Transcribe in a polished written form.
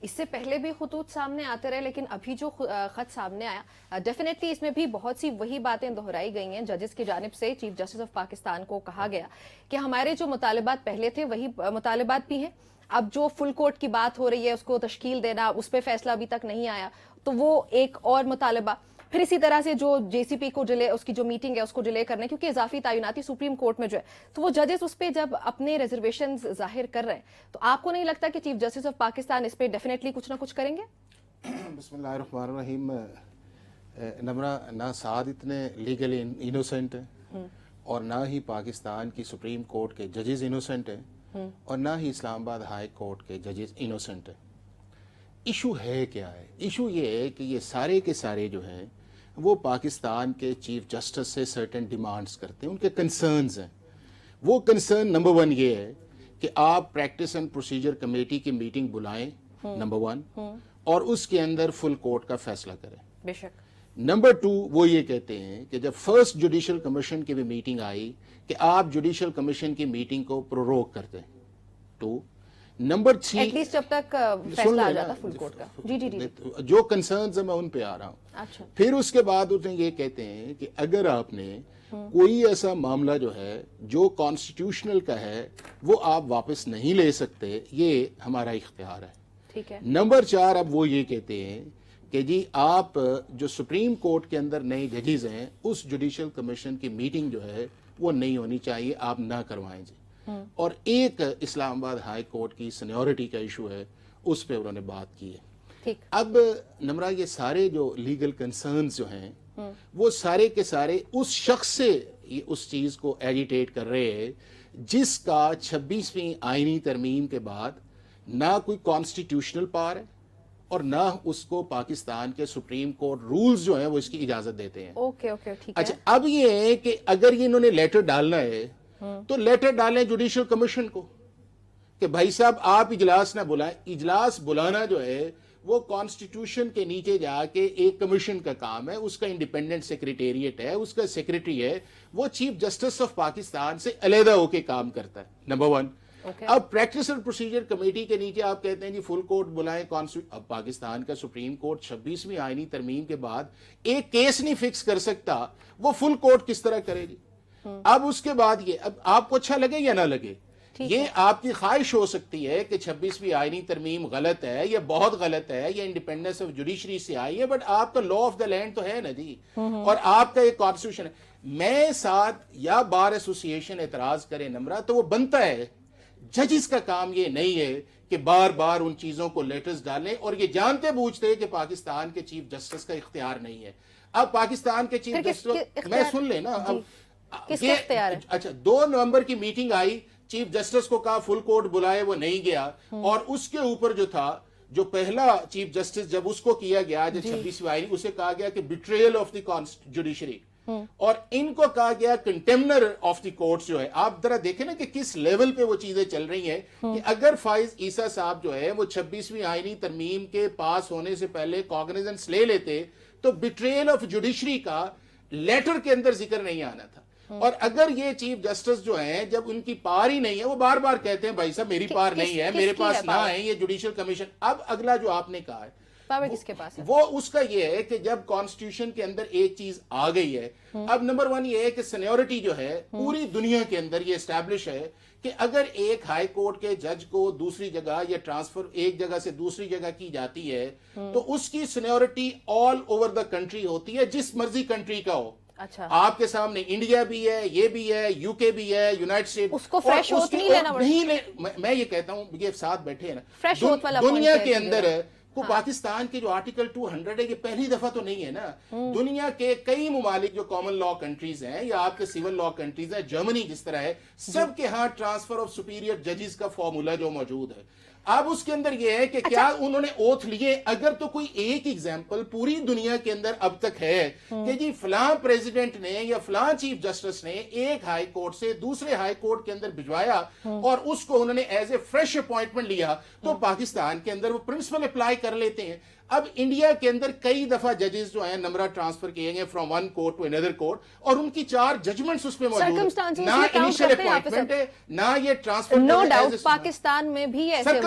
اس سے پہلے بھی خطوط سامنے آتے رہے، لیکن ابھی جو خط سامنے آیا ڈیفینیٹلی اس میں بھی بہت سی وہی باتیں دہرائی گئی ہیں ججز کی جانب سے. چیف جسٹس آف پاکستان کو کہا گیا کہ ہمارے جو مطالبات پہلے تھے وہی مطالبات بھی ہیں. اب جو فل کورٹ کی بات ہو رہی ہے اس کو تشکیل دینا، اس پہ فیصلہ ابھی تک نہیں آیا، تو وہ ایک اور مطالبہ. پھر اسی طرح سے جو جے سی پی کو ڈیلے، اس کی جو میٹنگ ہے اس کو ڈیلے کرنے، کیونکہ اضافی تعیناتی سپریم کورٹ میں جو ہے، تو وہ ججز اس پہ جب اپنے ریزرویشنز ظاہر کر رہے ہیں، تو آپ کو نہیں لگتا کہ چیف جسٹس آف پاکستان اس پہ ڈیفینیٹلی کچھ نہ کچھ کریں گے؟ بسم اللہ الرحمن الرحیم. نمرہ، نہ سعد اتنے لیگلی انوسینٹ ہیں اور نہ ہی پاکستان کی سپریم کورٹ کے ججز انوسینٹ ہیں اور نہ ہی اسلام آباد ہائی کورٹ کے ججز انوسینٹ ہیں. ایشو ہے کیا ہے؟ ایشو یہ ہے کہ یہ سارے کے سارے جو ہیں وہ پاکستان کے چیف جسٹس سے سرٹن ڈیمانڈز کرتے ہیں، ان کے کنسرنز ہیں. وہ کنسرن نمبر 1 یہ ہے کہ آپ پریکٹس اینڈ پروسیجر کمیٹی کی میٹنگ بلائیں، نمبر 1، اور اس کے اندر فل کورٹ کا فیصلہ کریں. بے شک. نمبر 2 وہ یہ کہتے ہیں کہ جب فرسٹ جوڈیشل کمیشن کی بھی میٹنگ آئی کہ آپ جوڈیشل کمیشن کی میٹنگ کو پروروگ کرتے ہیں. 2 نمبر 3 ایٹ لیسٹ جب تک فیصلہ آ جاتا فل کورٹ کا. جی جی جی جو کنسرنز ہیں میں ان پہ آ رہا ہوں. اچھا. پھر اس کے بعد انہیں یہ کہتے ہیں کہ اگر آپ نے کوئی ایسا معاملہ جو ہے جو کانسٹیٹیوشنل کا ہے وہ آپ واپس نہیں لے سکتے، یہ ہمارا اختیار ہے. ٹھیک ہے. نمبر 4 اب وہ یہ کہتے ہیں کہ جی آپ جو سپریم کورٹ کے اندر نئے ججز ہیں اس جوڈیشل کمیشن کی میٹنگ جو ہے وہ نہیں ہونی چاہیے، آپ نہ کروائیں جی. اور ایک اسلام آباد ہائی کورٹ کی سینیورٹی کا ایشو ہے، اس پہ انہوں نے بات کی ہے. ٹھیک. اب نمرہ یہ سارے جو لیگل کنسرنز جو ہیں وہ سارے کے سارے اس شخص سے اس چیز کو ایجیٹیٹ کر رہے ہیں جس کا 26ویں آئینی ترمیم کے بعد نہ کوئی کانسٹیٹیوشنل پاور ہے اور نہ اس کو پاکستان کے سپریم کورٹ رولز جو ہیں وہ اس کی اجازت دیتے ہیں. اوکے اوکے ٹھیک ہے. اچھا، اب یہ ہے کہ اگر یہ انہوں نے لیٹر ڈالنا ہے تو لیٹر ڈالیں جوڈیشل کمیشن کو کہ بھائی صاحب آپ اجلاس نہ بلائیں. اجلاس بلانا جو ہے وہ کانسٹیٹیوشن کے نیچے جا کے ایک کمیشن کا کام ہے، اس کا انڈیپینڈنٹ سیکریٹریٹ ہے، اس کا سیکریٹری ہے، وہ چیف جسٹس آف پاکستان سے علیحدہ ہو کے کام کرتا ہے. نمبر 1. اب پریکٹس اینڈ پروسیجر کمیٹی کے نیچے آپ کہتے ہیں جی فل کورٹ بلائیں. اب پاکستان کا سپریم کورٹ 26ویں آئینی ترمیم کے بعد ایک کیس نہیں فکس کر سکتا، وہ فل کورٹ کس طرح کرے گی؟ اب اس کے بعد یہ، اب آپ کو اچھا لگے یا نہ لگے، یہ آپ کی خواہش ہو سکتی ہے کہ 26ویں آئینی ترمیم غلط ہے، یہ بہت غلط ہے، یہ انڈیپینڈنس آف جوڈیشری سے آئی ہے، بٹ آپ کا لا آف دا لینڈ تو ہے نا جی، اور آپ کا ایک کانسٹیٹیوشن ہے. میں ساتھ یا بار ایسوسی ایشن اعتراض کرے نمرہ تو وہ بنتا ہے. ججز کا کام یہ نہیں ہے کہ بار بار ان چیزوں کو لیٹرز ڈالیں اور یہ جانتے بوجھتے کہ پاکستان کے چیف جسٹس کا اختیار نہیں ہے. اب پاکستان کے چیف جسٹس، میں سن لیں نا، اب کس کا اختیار ہے؟ اچھا 2 نومبر کی میٹنگ آئی، چیف جسٹس کو کہا فل کورٹ بلائے، وہ نہیں گیا، اور اس کے اوپر جو تھا، جو پہلا چیف جسٹس جب اس کو کیا گیا جو 26ویں آئینی، اسے کہا گیا کہ بیٹریل آف دی جوڈیشری، اور ان کو کہا گیا کنٹیمنر آف دی کورٹس جو ہے. آپ ذرا دیکھیں نا کہ کس لیول پہ وہ چیزیں چل رہی ہیں کہ اگر فائز عیسیٰ صاحب جو ہے وہ 26ویں آئینی ترمیم کے پاس ہونے سے پہلے کاگنیزنس لے لیتے تو بیٹریل آف جوڈیشری کا لیٹر کے اندر ذکر نہیں آنا تھا. اور اگر یہ چیف جسٹس جو ہیں جب ان کی پار ہی نہیں ہے، وہ بار بار کہتے ہیں بھائی صاحب میری پار نہیں ہے، میرے پاس نہ ہے یہ جوڈیشل کمیشن. اب اگلا جو آپ نے کہا ہے پاور کس کے پاس ہے؟ وہ اس کا یہ ہے کہ جب کانسٹیٹیوشن کے اندر ایک چیز آ گئی ہے، اب نمبر 1 یہ ہے کہ سینیورٹی جو ہے پوری دنیا کے اندر یہ اسٹیبلش ہے کہ اگر ایک ہائی کورٹ کے جج کو دوسری جگہ یا ٹرانسفر ایک جگہ سے دوسری جگہ کی جاتی ہے تو اس کی seniority all over the country ہوتی ہے، جس مرضی کنٹری کا ہو. اچھا. آپ کے سامنے انڈیا بھی ہے، یہ بھی ہے، یو کے بھی ہے، یونائٹڈ اسٹیٹ. اس کو فریش اوتھ نہیں لینا پڑتا. میں یہ کہتا ہوں، یہ ساتھ بیٹھے ہیں نا، فریش اوتھ والا دنیا کے اندر کو پاکستان کے جو آرٹیکل 200 ہے یہ پہلی دفعہ تو نہیں ہے نا. دنیا کے کئی ممالک جو کامن لا کنٹریز ہیں یا آپ کے سیول لا کنٹریز ہیں، جرمنی جس طرح ہے، سب کے ہاں ٹرانسفر آف سپیریئر ججز کا فارمولا جو موجود ہے. اب اس کے اندر یہ ہے کہ کیا انہوں نے اوتھ لیے؟ اگر تو کوئی ایک ایگزامپل پوری دنیا کے اندر اب تک ہے کہ جی فلاں پریزیڈنٹ نے یا فلاں چیف جسٹس نے ایک ہائی کورٹ سے دوسرے ہائی کورٹ کے اندر بھجوایا اور اس کو انہوں نے ایز اے فریش اپوائنٹمنٹ لیا، تو پاکستان کے اندر وہ پرنسپل اپلائی کر لیتے ہیں. اب انڈیا کے اندر کئی دفعہ ججز جو ہیں نمبر ٹرانسفر کیے گئے from one court to another court, اور ان کی 4 ججمنٹس اس پہ موجود ہیں، نہ انیشل اپوائنٹمنٹ ہے نہ یہ ٹرانسفر. نو ڈاؤٹ پاکستان میں بھی ایسے